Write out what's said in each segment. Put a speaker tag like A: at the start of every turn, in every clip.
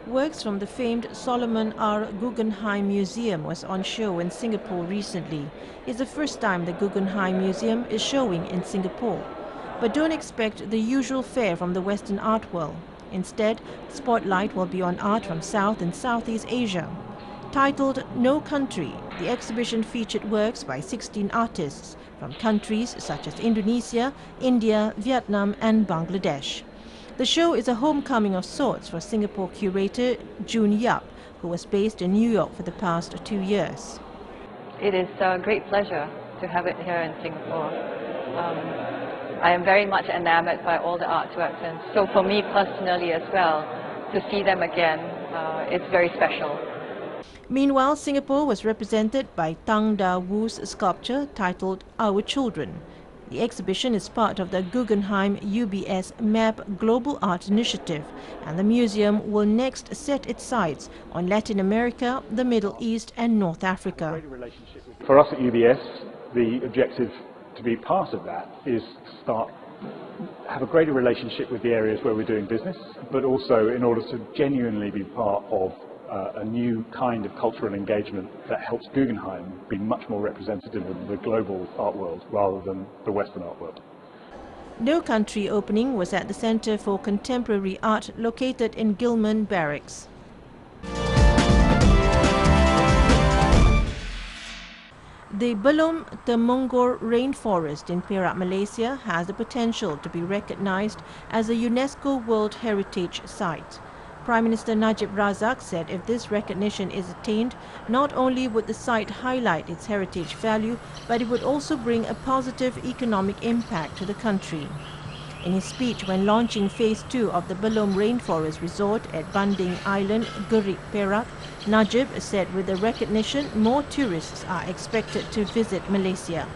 A: Works from the famed Solomon R. Guggenheim Museum was on show in Singapore recently. It's the first time the Guggenheim Museum is showing in Singapore. But don't expect the usual fare from the Western art world. Instead, the spotlight will be on art from South and Southeast Asia. Titled No Country, the exhibition featured works by 16 artists from countries such as Indonesia, India, Vietnam and Bangladesh. The show is a homecoming of sorts for Singapore curator June Yap, who was based in New York for the past 2 years.
B: It is a great pleasure to have it here in Singapore. I am very much enamored by all the artworks, and so for me personally as well, to see them again, it's very special.
A: Meanwhile, Singapore was represented by Tang Da Wu's sculpture titled Our Children. The exhibition is part of the Guggenheim UBS MAP Global Art Initiative, and the museum will next set its sights on Latin America, the Middle East and North Africa.
C: For us at UBS, the objective to be part of that is to have a greater relationship with the areas where we're doing business, but also in order to genuinely be part of a new kind of cultural engagement that helps Guggenheim be much more representative of the global art world rather than the Western art world.
A: No Country opening was at the Centre for Contemporary Art located in Gillman Barracks. The Belum Temenggur rainforest in Perak, Malaysia has the potential to be recognized as a UNESCO World Heritage Site. Prime Minister Najib Razak said if this recognition is attained, not only would the site highlight its heritage value, but it would also bring a positive economic impact to the country. In his speech when launching Phase 2 of the Belum Rainforest Resort at Banding Island, Gerik, Perak, Najib said with the recognition, more tourists are expected to visit Malaysia.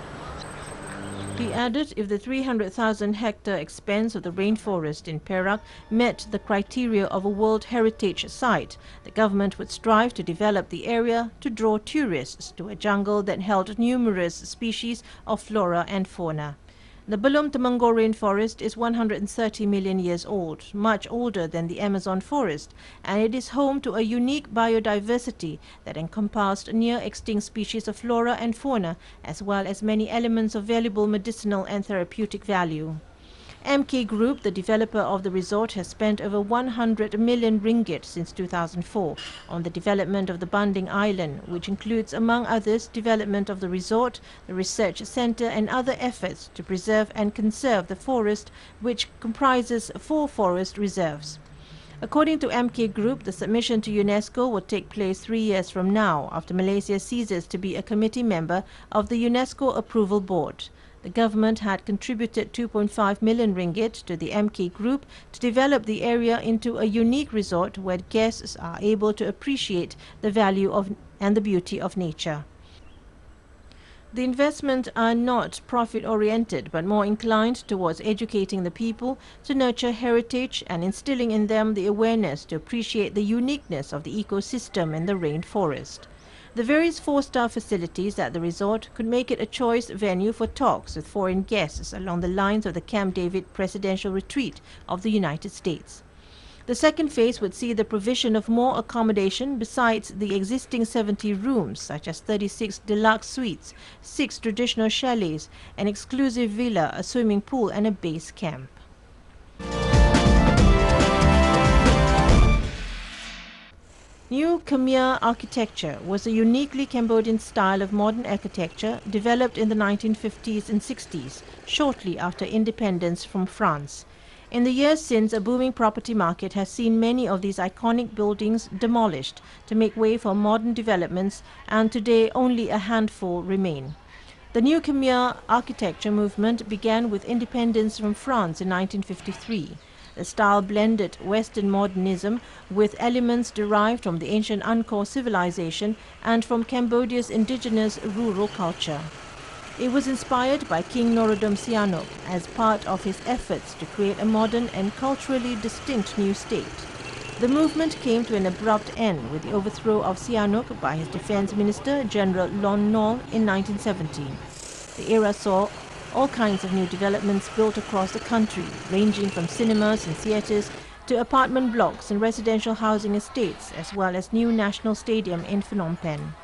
A: He added if the 300,000-hectare expanse of the rainforest in Perak met the criteria of a World Heritage Site, the government would strive to develop the area to draw tourists to a jungle that held numerous species of flora and fauna. The Belum Temenggur rainforest is 130 million years old, much older than the Amazon forest, and it is home to a unique biodiversity that encompassed near-extinct species of flora and fauna, as well as many elements of valuable medicinal and therapeutic value. MK Group, the developer of the resort, has spent over 100 million ringgit since 2004 on the development of the Banding Island, which includes, among others, development of the resort, the research centre and other efforts to preserve and conserve the forest, which comprises 4 forest reserves. According to MK Group, the submission to UNESCO will take place 3 years from now, after Malaysia ceases to be a committee member of the UNESCO Approval Board. The government had contributed 2.5 million ringgit to the MK Group to develop the area into a unique resort where guests are able to appreciate the value of and the beauty of nature. The investment are not profit-oriented but more inclined towards educating the people to nurture heritage and instilling in them the awareness to appreciate the uniqueness of the ecosystem in the rainforest. The various 4-star facilities at the resort could make it a choice venue for talks with foreign guests along the lines of the Camp David presidential retreat of the United States. The second phase would see the provision of more accommodation besides the existing 70 rooms, such as 36 deluxe suites, 6 traditional chalets, an exclusive villa, a swimming pool and a base camp. New Khmer architecture was a uniquely Cambodian style of modern architecture developed in the 1950s and 60s, shortly after independence from France. In the years since, a booming property market has seen many of these iconic buildings demolished to make way for modern developments, and today only a handful remain. The New Khmer architecture movement began with independence from France in 1953. The style blended Western modernism with elements derived from the ancient Angkor civilization and from Cambodia's indigenous rural culture. It was inspired by King Norodom Sihanouk as part of his efforts to create a modern and culturally distinct new state. The movement came to an abrupt end with the overthrow of Sihanouk by his defense minister, General Lon Nol, in 1970. The era saw all kinds of new developments built across the country, ranging from cinemas and theatres to apartment blocks and residential housing estates, as well as new national stadium in Phnom Penh.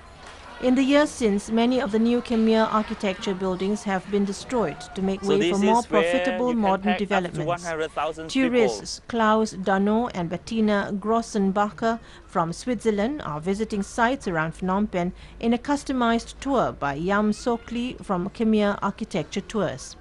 A: In the years since, many of the new Khmer architecture buildings have been destroyed to make way for more profitable modern developments. Tourists Klaus Dano and Bettina Grossenbacher from Switzerland are visiting sites around Phnom Penh in a customized tour by Yam Sokli from Khmer Architecture Tours.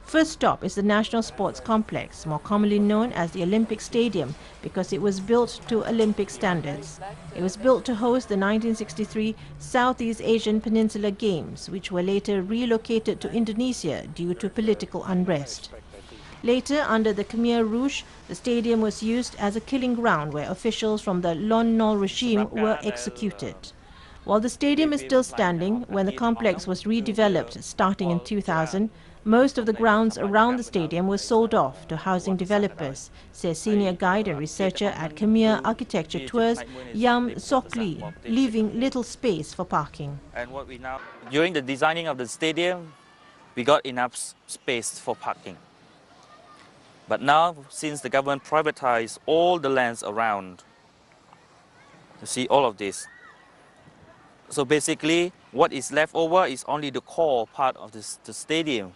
A: First stop is the National Sports Complex, more commonly known as the Olympic Stadium, because it was built to Olympic standards. It was built to host the 1963 Southeast Asian Peninsula Games, which were later relocated to Indonesia due to political unrest. Later, under the Khmer Rouge, the stadium was used as a killing ground where officials from the Lon Nol regime were executed. While the stadium is still standing, when the complex was redeveloped starting in 2000, most of the grounds around the stadium were sold off to housing developers, says senior guide and researcher at Khmer Architecture Tours, Yam Sokli, leaving little space for parking.
D: During the designing of the stadium, we got enough space for parking. But now, since the government privatized all the lands around, you see all of this. So basically, what is left over is only the core part of the stadium.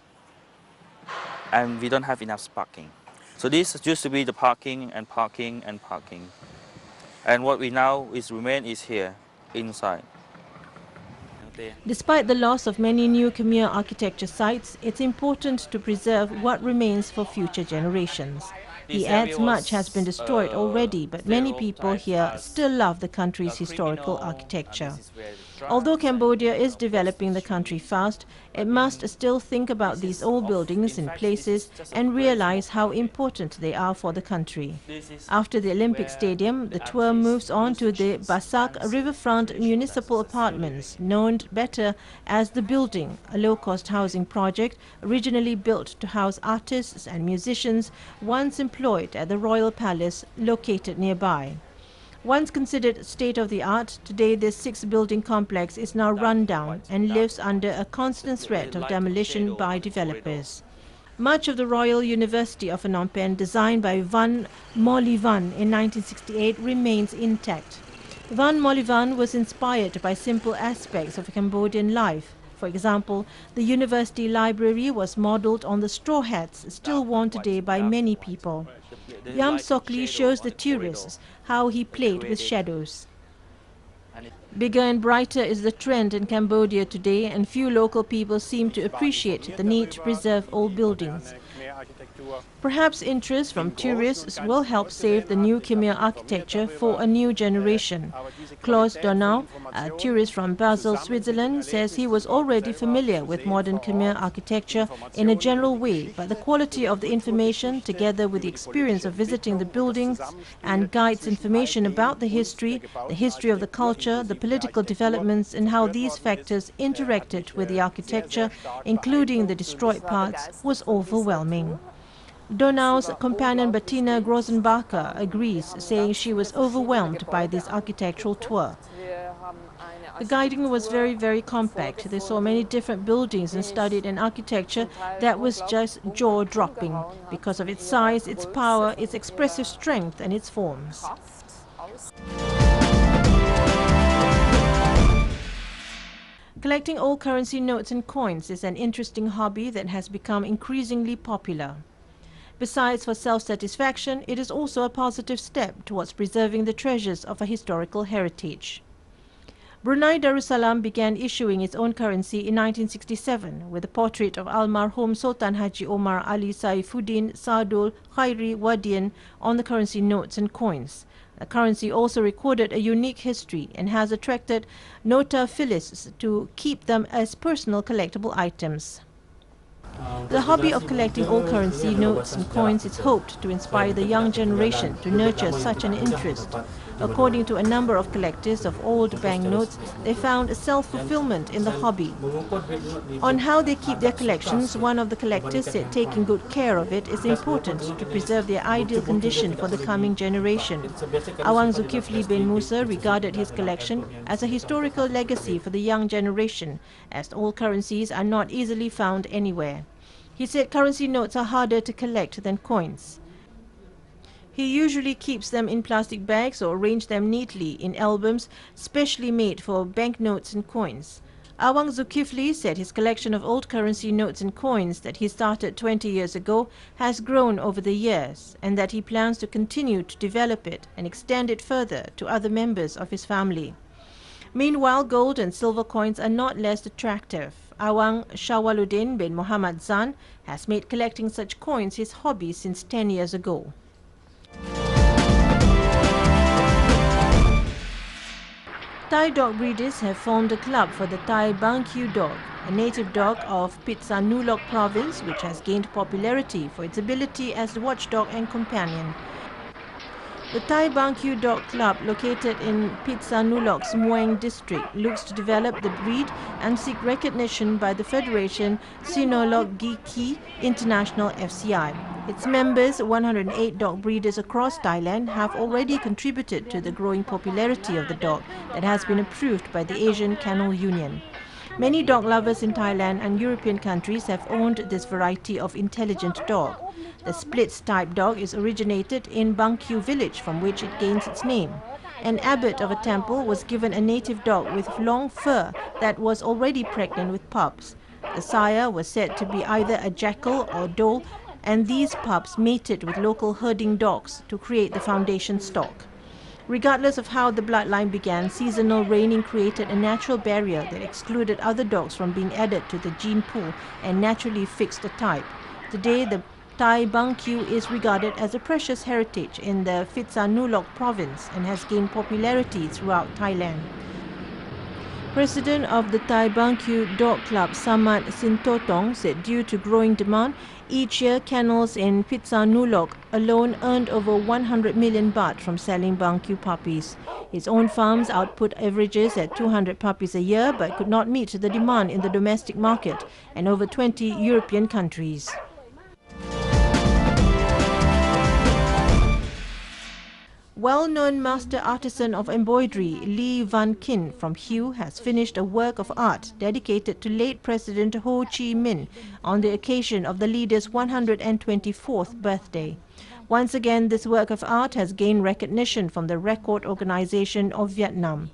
D: And we don't have enough parking. So this used to be the parking and parking and parking. And what we now remain is here, inside.
A: Despite the loss of many new Khmer architecture sites, it's important to preserve what remains for future generations. He adds much has been destroyed already, but many people here still love the country's historical architecture. Although Cambodia is developing the country fast, it must still think about these old buildings in places and realize how important they are for the country. After the Olympic Stadium, the tour moves on to the Basak Riverfront Municipal Apartments, known better as The Building, a low-cost housing project originally built to house artists and musicians once employed at the Royal Palace located nearby. Once considered state-of-the-art, today this six-building complex is now run down and lives under a constant threat of demolition by developers. Much of the Royal University of Phnom Penh, designed by Van Molivan in 1968, remains intact. Van Molivan was inspired by simple aspects of Cambodian life. For example, the university library was modelled on the straw hats still worn today by many people. Yam Sokli shows the tourists how he played with shadows. Bigger and brighter is the trend in Cambodia today, and few local people seem to appreciate the need to preserve old buildings. Perhaps interest from tourists will help save the new Khmer architecture for a new generation. Klaus Donau, a tourist from Basel, Switzerland, says he was already familiar with modern Khmer architecture in a general way, but the quality of the information, together with the experience of visiting the buildings and guides information about the history of the culture, the political developments, and how these factors interacted with the architecture, including the destroyed parts, was overwhelming. Donau's companion Bettina Grossenbacher agrees, saying she was overwhelmed by this architectural tour. The guiding was very compact. They saw many different buildings and studied an architecture that was just jaw-dropping because of its size, its power, its expressive strength and its forms. Collecting old currency notes and coins is an interesting hobby that has become increasingly popular. Besides for self-satisfaction, it is also a positive step towards preserving the treasures of a historical heritage. Brunei Darussalam began issuing its own currency in 1967 with a portrait of Almarhum Sultan Haji Omar Ali Saifuddin Sadul Khairi Wadian on the currency notes and coins. The currency also recorded a unique history and has attracted notaphilists to keep them as personal collectible items. The hobby of collecting old currency notes and coins is hoped to inspire the young generation to nurture such an interest. According to a number of collectors of old banknotes, they found self-fulfillment in the hobby. On how they keep their collections, one of the collectors said taking good care of it is important to preserve their ideal condition for the coming generation. Awang Zulkifli bin Musa regarded his collection as a historical legacy for the young generation, as old currencies are not easily found anywhere. He said currency notes are harder to collect than coins. He usually keeps them in plastic bags or arranges them neatly in albums specially made for banknotes and coins. Awang Zulkifli said his collection of old currency notes and coins that he started 20 years ago has grown over the years, and that he plans to continue to develop it and extend it further to other members of his family. Meanwhile, gold and silver coins are not less attractive. Awang Shawaluddin bin Muhammad Zan has made collecting such coins his hobby since 10 years ago. Thai dog breeders have formed a club for the Thai Bangkyu dog, a native dog of Phitsanulok province which has gained popularity for its ability as the watchdog and companion. The Thai Bangkyu Dog Club, located in Phitsanulok's Mueng district, looks to develop the breed and seek recognition by the Federation Sinolog Giki International FCI. Its members, 108 dog breeders across Thailand, have already contributed to the growing popularity of the dog that has been approved by the Asian Kennel Union. Many dog lovers in Thailand and European countries have owned this variety of intelligent dog. The Splits-type dog is originated in Bangkyu village, from which it gains its name. An abbot of a temple was given a native dog with long fur that was already pregnant with pups. The sire was said to be either a jackal or dhole, and these pups mated with local herding dogs to create the foundation stock. Regardless of how the bloodline began, seasonal reining created a natural barrier that excluded other dogs from being added to the gene pool and naturally fixed a type. Today, the Thai Bangkyu is regarded as a precious heritage in the Phitsanulok province and has gained popularity throughout Thailand. President of the Thai Bangkyu Dog Club, Samat Sintotong, said due to growing demand, each year kennels in Phitsanulok alone earned over 100 million baht from selling Bangkyu puppies. His own farm's output averages at 200 puppies a year but could not meet the demand in the domestic market and over 20 European countries. Well-known master artisan of embroidery Lee Van Kin from Hue has finished a work of art dedicated to late President Ho Chi Minh on the occasion of the leader's 124th birthday. Once again, this work of art has gained recognition from the Record Organization of Vietnam.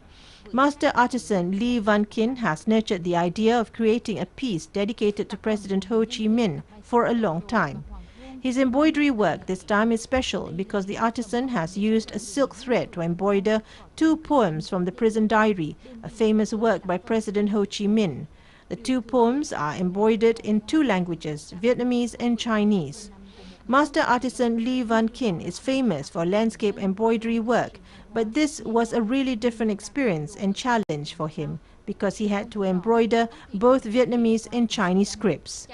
A: Master artisan Lee Van Kin has nurtured the idea of creating a piece dedicated to President Ho Chi Minh for a long time. His embroidery work this time is special because the artisan has used a silk thread to embroider 2 poems from the Prison Diary, a famous work by President Ho Chi Minh. The 2 poems are embroidered in 2 languages, Vietnamese and Chinese. Master artisan Lee Van Kin is famous for landscape embroidery work, but this was a really different experience and challenge for him because he had to embroider both Vietnamese and Chinese scripts.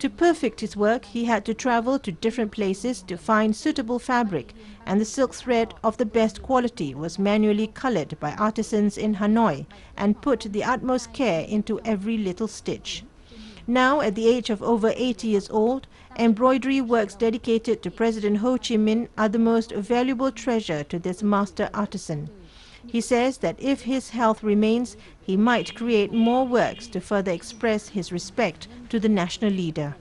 A: To perfect his work, he had to travel to different places to find suitable fabric, and the silk thread of the best quality was manually colored by artisans in Hanoi and put the utmost care into every little stitch. Now, at the age of over 80 years old, embroidery works dedicated to President Ho Chi Minh are the most valuable treasure to this master artisan. He says that if his health remains, he might create more works to further express his respect to the national leader.